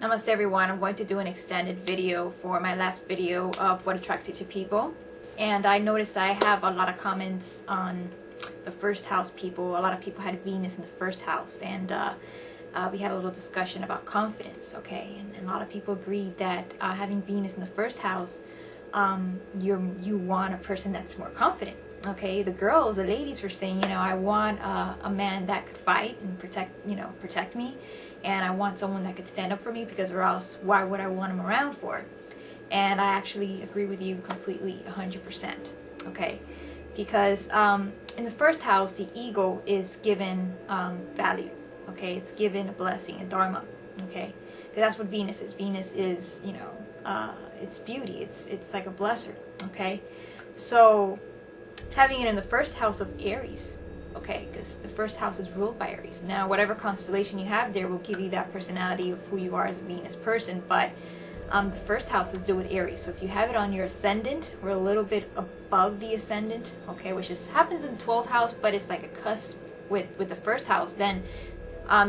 Namaste everyone. I'm going to do an extended video for my last video of what attracts you to people. And I noticed I have a lot of comments on the first house people. A lot of people had Venus in the first house, and we had a little discussion about confidence, okay? And a lot of people agreed that having Venus in the first house, you want a person that's more confident. Okay, the girls, the ladies were saying, I want a man that could fight and protect me, and I want someone that could stand up for me, because or else why would I want him around for? And I actually agree with you completely, 100%. Okay, because in the first house, the ego is given value. Okay, it's given a blessing, a dharma. Okay, because that's what Venus is. Venus is, it's beauty. It's like a blesser. Okay, so having it in the first house of Aries, okay, because the first house is ruled by Aries. Now, whatever constellation you have there will give you that personality of who you are as a Venus person, but the first house is to do with Aries. So if you have it on your ascendant, or a little bit above the ascendant, okay, which happens in the 12th house, but it's like a cusp with the first house, then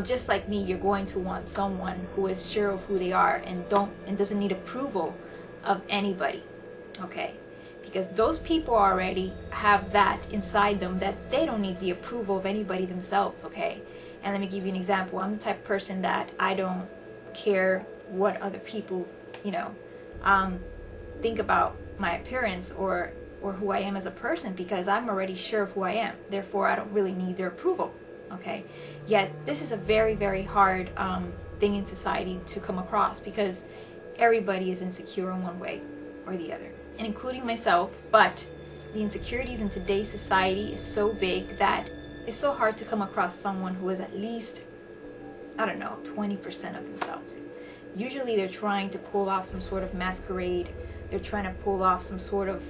just like me, you're going to want someone who is sure of who they are and doesn't need approval of anybody, okay? Because those people already have that inside them, that they don't need the approval of anybody themselves, okay? And let me give you an example. I'm the type of person that I don't care what other people, think about my appearance or who I am as a person, because I'm already sure of who I am. Therefore, I don't really need their approval, okay? Yet, this is a very, very hard thing in society to come across, because everybody is insecure in one way or the other, and including myself. But the insecurities in today's society is so big that it's so hard to come across someone who is at least, 20% of themselves. Usually they're trying to pull off some sort of masquerade. They're trying to pull off some sort of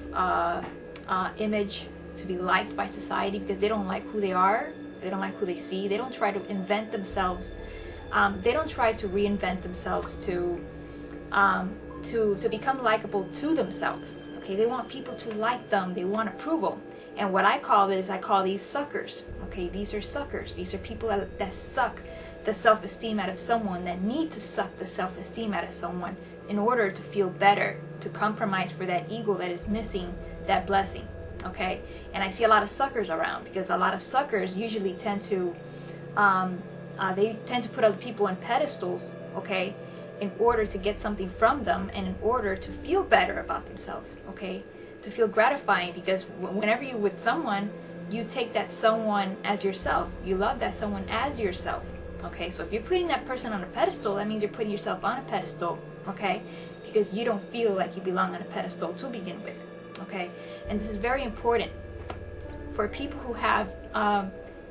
image to be liked by society, because they don't like who they are. They don't like who they see. They don't try to invent themselves. They don't try to reinvent themselves to become likable to themselves. Okay, they want people to like them. They want approval. And what I call these suckers. Okay, these are suckers. These are people that suck the self-esteem out of someone, that need to suck the self-esteem out of someone in order to feel better, to compromise for that ego that is missing that blessing. Okay, and I see a lot of suckers around, because a lot of suckers usually tend to put other people on pedestals, okay, in order to get something from them, and in order to feel better about themselves, okay, to feel gratifying. Because whenever you're with someone, you take that someone as yourself. You love that someone as yourself, okay? So if you're putting that person on a pedestal, that means you're putting yourself on a pedestal, okay? Because you don't feel like you belong on a pedestal to begin with, okay? And this is very important for people who have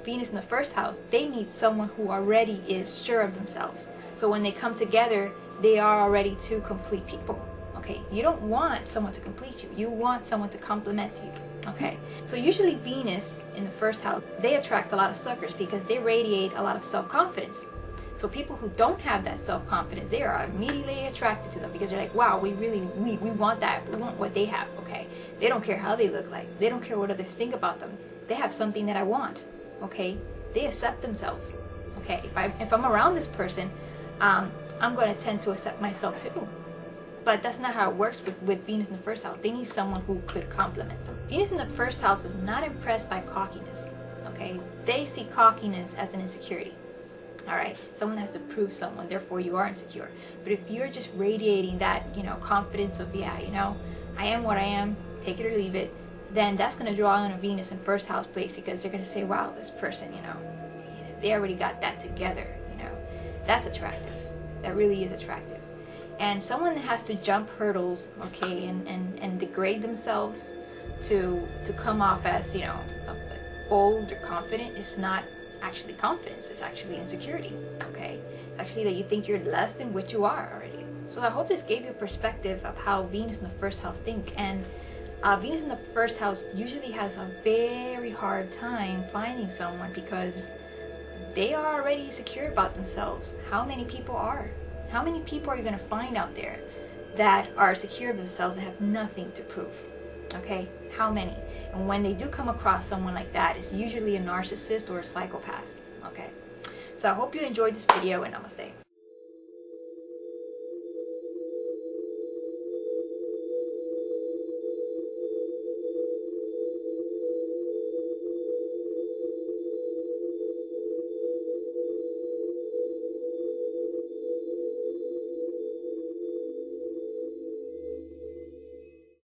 Venus in the first house. They need someone who already is sure of themselves. So when they come together, they are already two complete people, okay? You don't want someone to complete you. You want someone to complement you, okay? So usually Venus in the first house, they attract a lot of suckers, because they radiate a lot of self-confidence. So people who don't have that self-confidence, they are immediately attracted to them, because they're like, wow, we want that. We want what they have, okay? They don't care how they look like. They don't care what others think about them. They have something that I want, okay? They accept themselves, okay? If I'm around this person, I'm going to tend to accept myself too. But that's not how it works with Venus in the first house. They need someone who could complement them. Venus in the first house is not impressed by cockiness, okay? They see cockiness as an insecurity, all right? Someone has to prove someone, therefore you are insecure. But if you're just radiating that, confidence of, I am what I am, take it or leave it, then that's going to draw on a Venus in first house place, because they're going to say, wow, this person, they already got that together, That's attractive. That really is attractive. And someone that has to jump hurdles, okay, and degrade themselves to come off as, bold or confident, is not actually confidence. It's actually insecurity, okay? It's actually that you think you're less than what you are already. So I hope this gave you a perspective of how Venus in the first house think. And Venus in the first house usually has a very hard time finding someone, because they are already secure about themselves. How many people are? How many people are you going to find out there that are secure of themselves and have nothing to prove? Okay? How many? And when they do come across someone like that, it's usually a narcissist or a psychopath. Okay? So I hope you enjoyed this video, and namaste.